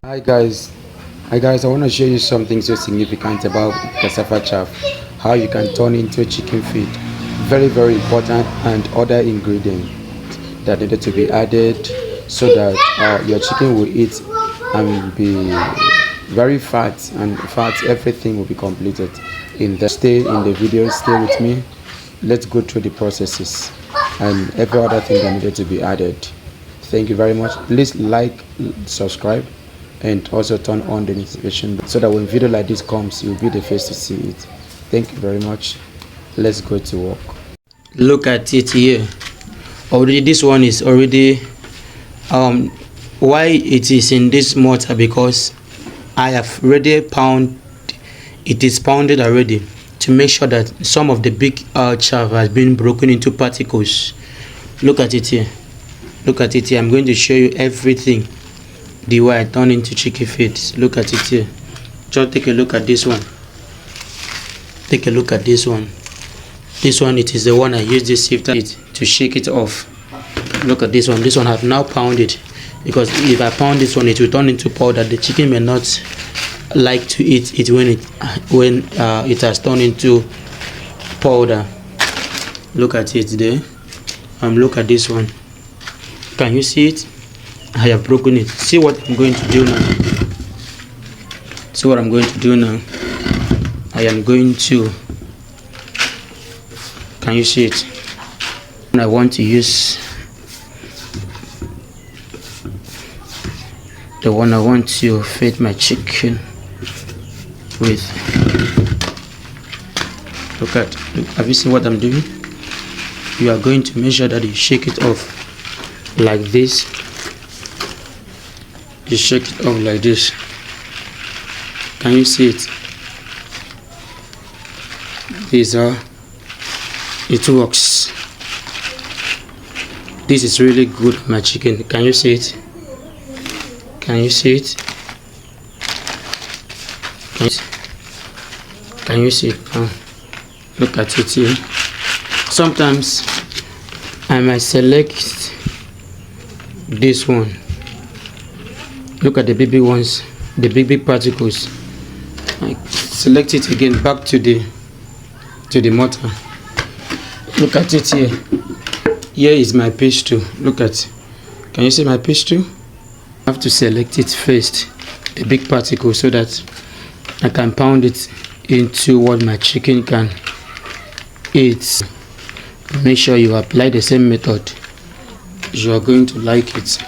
Hi guys, I want to show you something so significant about cassava chaff, how you can turn into chicken feed. Very important, and other ingredients that needed to be added so that your chicken will eat and be very fat, and fat everything will be completed in the stay in the video. Stay with me. Let's go through the processes and every other thing that needed to be added. Thank you very much. Please like, subscribe, and also turn on the notification bell so that when video like this comes, you'll be the first to see it. Thank you very much. Let's go to work. Look at it here. Already this one is already why it is in this mortar, because I have already it is pounded already to make sure that some of the big chaff has been broken into particles. Look at it here. Look at it here. I'm going to show you everything the way I turn into chicken feed. Look at it here. Just take a look at this one. Take a look at this one. This one, it is the one I use this sifter to shake it off. Look at this one. This one I have now pounded, because if I pound this one, it will turn into powder. The chicken may not like to eat it when it has turned into powder. Look at it there. Look at this one. Can you see it? I have broken it. See what I'm going to do now. See what I'm going to do now. I am going to. Can you see it? I want to use the one I want to feed my chicken with. Look, have you seen what I'm doing? You are going to make sure that you shake it off like this. You shake it off like this. Can you see it? These are, it works. This is really good on my chicken. Can you see it? Can you see it? Can you see it? Look at it here. Sometimes I might select this one. Look at the baby ones, the big particles. I select it again back to the mortar. Look at it here. Here is my page too. Look at. Can you see my page too? I have to select it first, the big particle, so that I can pound it into what my chicken can eat. Make sure you apply the same method. You are going to like it.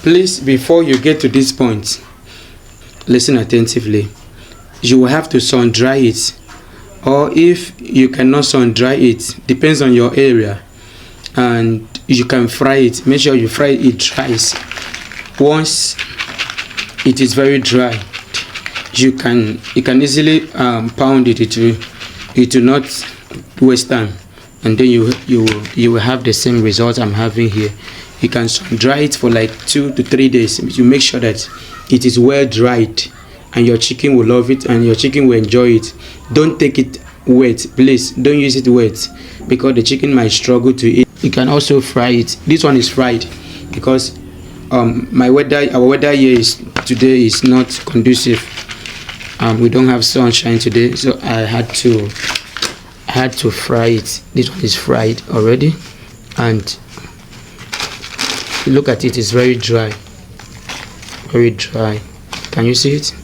Please, before you get to this point, listen attentively. You will have to sun dry it, or if you cannot sun dry it, depends on your area, and you can fry it. Make sure you fry it dry. Once it is very dry, you can easily pound it. It will not waste time, and then you will have the same result I'm having here. You can dry it for like 2 to 3 days. You make sure that it is well dried, and your chicken will love it and your chicken will enjoy it. Don't take it wet, please. Don't use it wet, because the chicken might struggle to eat. You can also fry it. This one is fried because our weather here today is not conducive. We don't have sunshine today, so I had to fry it. This one is fried already, and look at it. It's very dry. Very dry. Can you see it?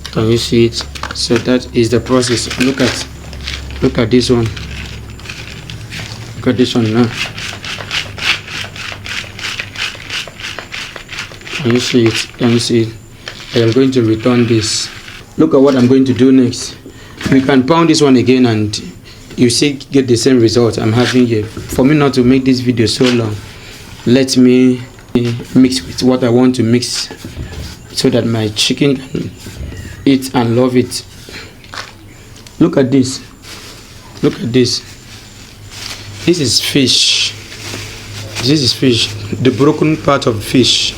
Can you see it? So that is the process. Look at this one. Look at this one now. Can you see it? Can you see it? I am going to return this. Look at what I'm going to do next. We can pound this one again, and you see, get the same result I'm having here. For me not to make this video so long, let me mix with what I want to mix, so that my chicken can eat and love it. Look at this. Look at this. This is fish. This is fish. The broken part of fish.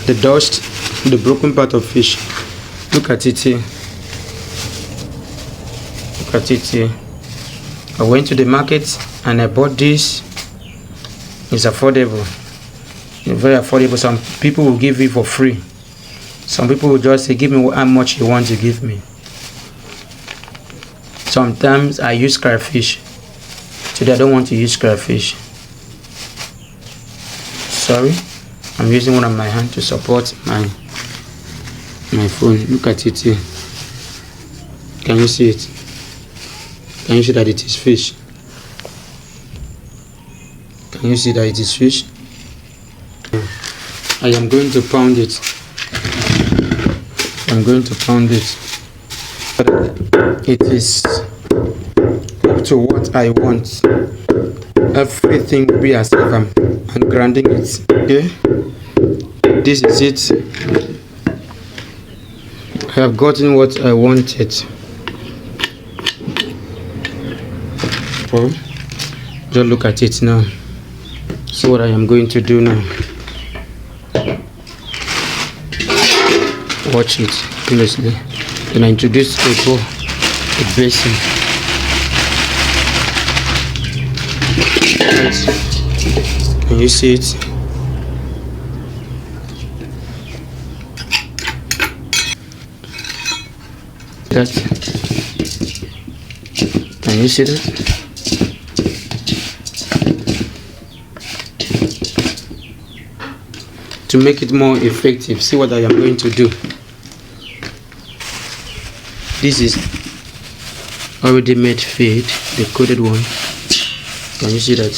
The dust, the broken part of fish. Look at it here. Look at it here. I went to the market and I bought this. It's affordable. Very affordable. Some people will give you for free. Some people will just say, give me how much you want to give me. Sometimes I use crayfish. Today I don't want to use crayfish. Sorry, I'm using one of my hand to support my phone. Look at it here. Can you see it? Can you see that it is fish? Can you see that it is fish? I am going to pound it. I'm going to pound it. It is up to what I want. Everything will be as if I'm grinding it. Okay, this is it. I have gotten what I wanted. Oh, just look at it now. See what I am going to do now. Watch it closely. Then I introduce a bowl, a basin. Right. Can you see it? That. Can you see that? To make it more effective, see what I am going to do. This is already made feed, the coated one. Can you see that?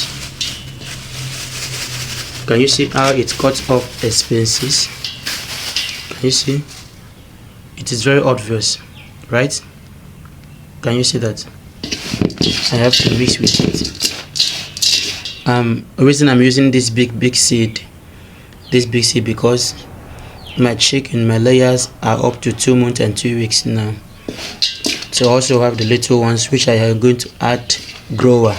Can you see how it cuts off expenses? Can you see? It is very obvious, right? Can you see that? I have to mix with it. The reason I'm using this big seed, because my chicken, my layers are up to 2 months and 2 weeks now. So I also have the little ones which I am going to add grower,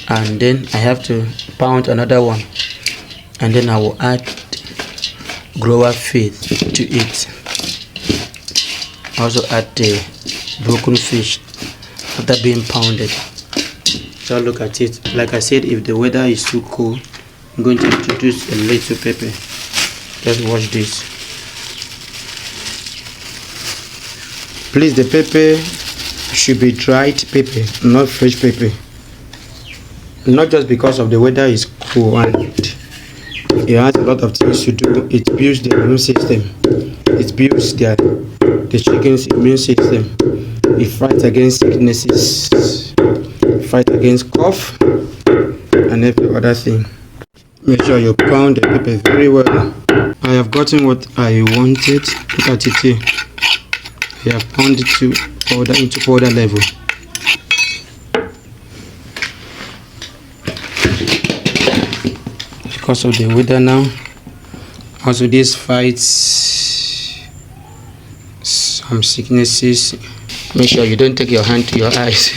and then I have to pound another one, and then I will add grower feed to it. I also add the broken fish after being pounded. So look at it. Like I said, if the weather is too cold, I'm going to introduce a little pepper. Just watch this. Please, the pepper should be dried pepper, not fresh pepper. Not just because of the weather is cool and it has a lot of things to do. It builds the immune system. It builds the chicken's immune system. It fights against sicknesses. It fights against cough and every other thing. Make sure you pound the pepper very well. I have gotten what I wanted. Look at it here. I have pounded it into powder level. Because of the weather now, also this fights some sicknesses. Make sure you don't take your hand to your eyes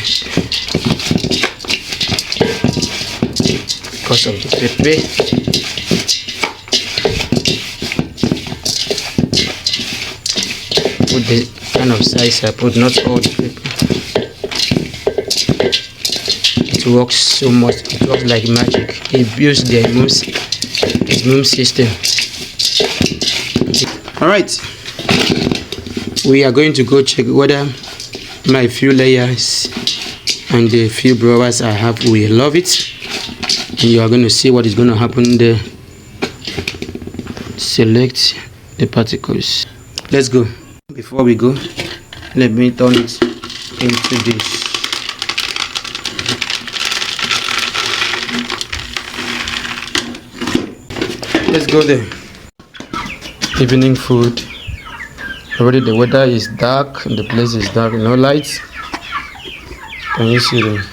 because of the pepper. Put the kind of size I put, not all the pepper. It works so much. It works like magic. It builds the immune system. All right, we are going to go check whether my few layers and the few brewers I have will love it, and you are going to see what is going to happen there. Select the particles. Let's go. Before we go, let me turn it into this. Let's go there. Evening food. Already the weather is dark and the place is dark, no lights. Can you see them?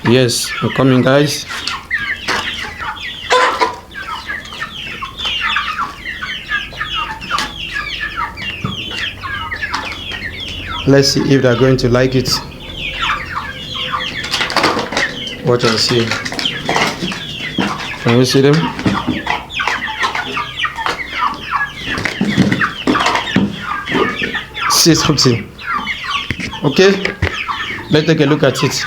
Yes, I'm coming, guys. Let's see if they're going to like it. Watch and see. Can you see them? See something. Okay, let's take a look at it.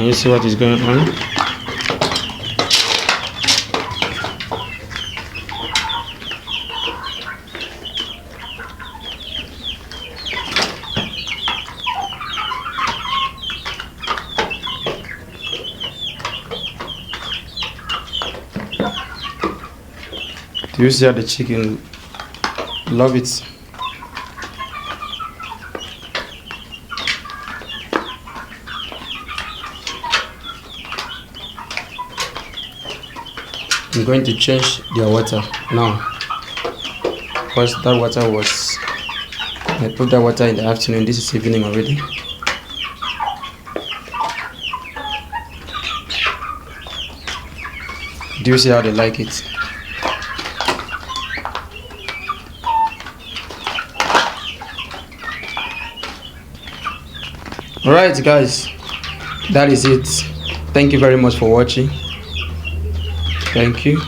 you see what is going on? Do you see how the chicken love it? I'm going to change their water now, because that water was, I put that water in the afternoon. This is evening already. Do you see how they like it? Alright guys, that is it. Thank you very much for watching. Thank you.